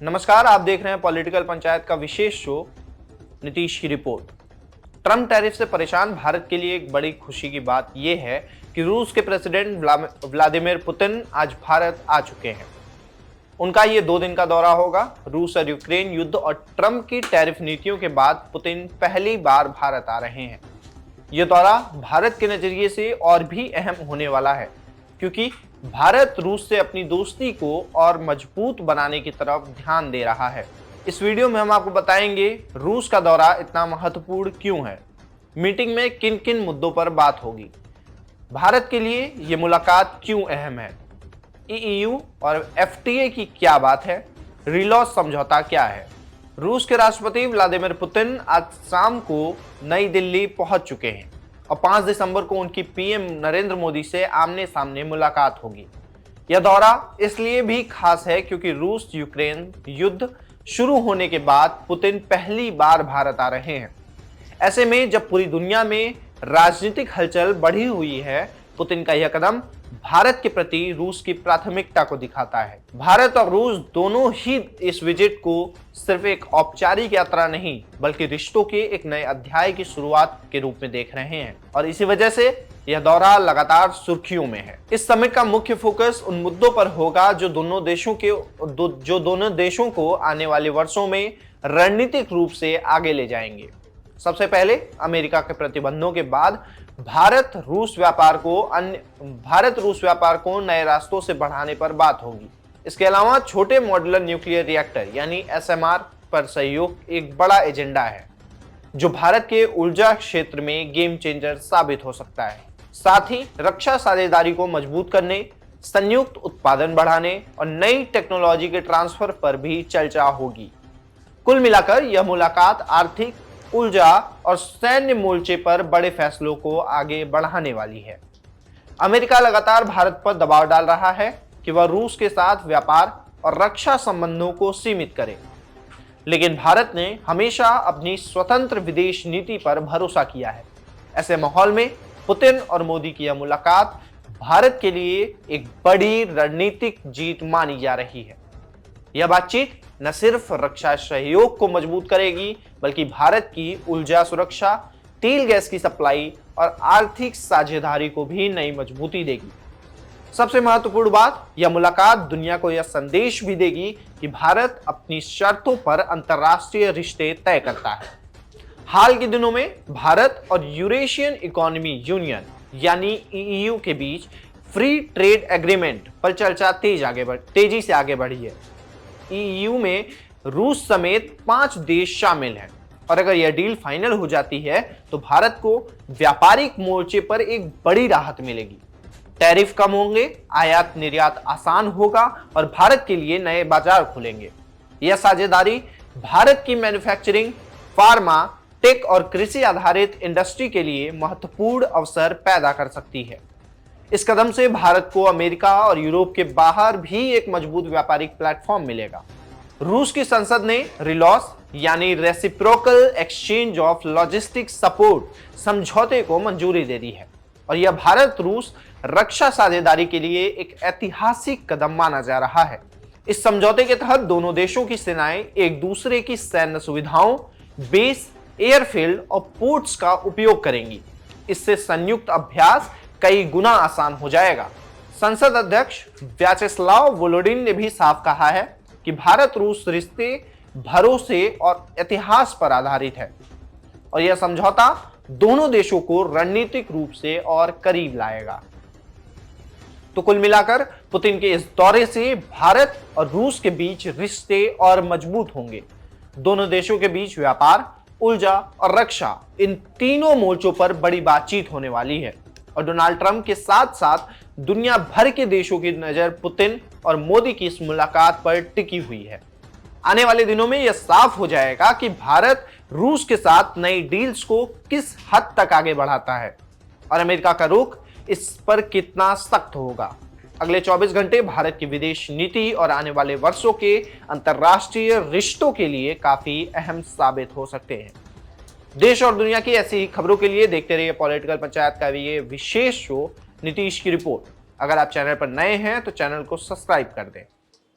नमस्कार, आप देख रहे हैं पॉलिटिकल पंचायत का विशेष शो नीतीश की रिपोर्ट। ट्रम्प टैरिफ से परेशान भारत के लिए एक बड़ी खुशी की बात यह है कि रूस के प्रेसिडेंट व्लादिमीर पुतिन आज भारत आ चुके हैं। उनका ये 2 दिन का दौरा होगा। रूस और यूक्रेन युद्ध और ट्रम्प की टैरिफ नीतियों के बाद पुतिन पहली बार भारत आ रहे हैं। ये दौरा भारत के नजरिए से और भी अहम होने वाला है, क्योंकि भारत रूस से अपनी दोस्ती को और मजबूत बनाने की तरफ ध्यान दे रहा है। इस वीडियो में हम आपको बताएंगे रूस का दौरा इतना महत्वपूर्ण क्यों है, मीटिंग में किन किन मुद्दों पर बात होगी, भारत के लिए ये मुलाकात क्यों अहम है, EU और FTA की क्या बात है, रिलॉस समझौता क्या है। रूस के राष्ट्रपति व्लादिमीर पुतिन आज शाम को नई दिल्ली पहुंच चुके हैं और 5 दिसंबर को उनकी PM नरेंद्र मोदी से आमने सामने मुलाकात होगी। यह दौरा इसलिए भी खास है क्योंकि रूस यूक्रेन युद्ध शुरू होने के बाद पुतिन पहली बार भारत आ रहे हैं। ऐसे में जब पूरी दुनिया में राजनीतिक हलचल बढ़ी हुई है, पुतिन का यह कदम भारत के प्रति रूस की प्राथमिकता को दिखाता है। भारत और रूस दोनों ही इस विजिट को सिर्फ एक औपचारिक यात्रा नहीं, बल्कि रिश्तों के एक नए अध्याय की शुरुआत के रूप में देख रहे हैं और इसी वजह से यह दौरा लगातार सुर्खियों में है। इस समिट का मुख्य फोकस उन मुद्दों पर होगा जो दोनों देशों को आने वाले वर्षों में रणनीतिक रूप से आगे ले जाएंगे। सबसे पहले अमेरिका के प्रतिबंधों के बाद भारत रूस व्यापार को नए रास्तों से बढ़ाने पर बात होगी। इसके अलावा छोटे मॉड्यूलर न्यूक्लियर रिएक्टर यानी SMR पर सहयोग एक बड़ा एजेंडा है, जो भारत के ऊर्जा क्षेत्र में गेम चेंजर साबित हो सकता है। साथ ही रक्षा साझेदारी को मजबूत करने, संयुक्त उत्पादन बढ़ाने और नई टेक्नोलॉजी के ट्रांसफर पर भी चर्चा होगी। कुल मिलाकर यह मुलाकात आर्थिक, ऊर्जा और सैन्य मोर्चे पर बड़े फैसलों को आगे बढ़ाने वाली है। अमेरिका लगातार भारत पर दबाव डाल रहा है कि वह रूस के साथ व्यापार और रक्षा संबंधों को सीमित करे, लेकिन भारत ने हमेशा अपनी स्वतंत्र विदेश नीति पर भरोसा किया है। ऐसे माहौल में पुतिन और मोदी की यह मुलाकात भारत के लिए एक बड़ी रणनीतिक जीत मानी जा रही है। यह बातचीत न सिर्फ रक्षा सहयोग को मजबूत करेगी, बल्कि भारत की ऊर्जा सुरक्षा, तेल गैस की सप्लाई और आर्थिक साझेदारी को भी नई मजबूती देगी। सबसे महत्वपूर्ण बात, यह मुलाकात दुनिया को यह संदेश भी देगी कि भारत अपनी शर्तों पर अंतर्राष्ट्रीय रिश्ते तय करता है। हाल के दिनों में भारत और यूरेशियन इकोनॉमिक यूनियन यानी EU के बीच फ्री ट्रेड एग्रीमेंट पर चर्चा तेजी से आगे बढ़ी है। EU में रूस समेत 5 देश शामिल हैं और अगर यह डील फाइनल हो जाती है तो भारत को व्यापारिक मोर्चे पर एक बड़ी राहत मिलेगी। टैरिफ कम होंगे, आयात निर्यात आसान होगा और भारत के लिए नए बाजार खुलेंगे। यह साझेदारी भारत की मैन्युफैक्चरिंग, फार्मा, टेक और कृषि आधारित इंडस्ट्री के लिए महत्वपूर्ण अवसर पैदा कर सकती है। इस कदम से भारत को अमेरिका और यूरोप के बाहर भी एक मजबूत व्यापारिक प्लेटफॉर्म मिलेगा। रूस की संसद ने रिलॉस यानी reciprocal exchange of logistic support समझौते को मंजूरी दे दी है और यह भारत रूस रक्षा साझेदारी के लिए एक ऐतिहासिक कदम माना जा रहा है। इस समझौते के तहत दोनों देशों की सेनाएं एक दूसरे की सैन्य सुविधाओं, बेस, एयरफील्ड और पोर्ट्स का उपयोग करेंगी। इससे संयुक्त अभ्यास कई गुना आसान हो जाएगा। संसद अध्यक्ष व्याचेस्लाव वोलोडिन ने भी साफ कहा है कि भारत रूस रिश्ते भरोसे और इतिहास पर आधारित है और यह समझौता दोनों देशों को रणनीतिक रूप से और करीब लाएगा। तो कुल मिलाकर पुतिन के इस दौरे से भारत और रूस के बीच रिश्ते और मजबूत होंगे। दोनों देशों के बीच व्यापार, ऊर्जा और रक्षा, इन तीनों मोर्चों पर बड़ी बातचीत होने वाली है और डोनाल्ड ट्रंप के साथ साथ दुनिया भर के देशों की नजर पुतिन और मोदी की इस मुलाकात पर टिकी हुई है। आने वाले दिनों में यह साफ हो जाएगा कि भारत रूस के साथ नई डील्स को किस हद तक आगे बढ़ाता है और अमेरिका का रुख इस पर कितना सख्त होगा। अगले 24 घंटे भारत की विदेश नीति और आने वाले वर्षों के अंतर्राष्ट्रीय रिश्तों के लिए काफी अहम साबित हो सकते हैं। देश और दुनिया की ऐसी ही खबरों के लिए देखते रहिए पॉलिटिकल पंचायत का ये विशेष शो नीतीश की रिपोर्ट। अगर आप चैनल पर नए हैं तो चैनल को सब्सक्राइब कर दें।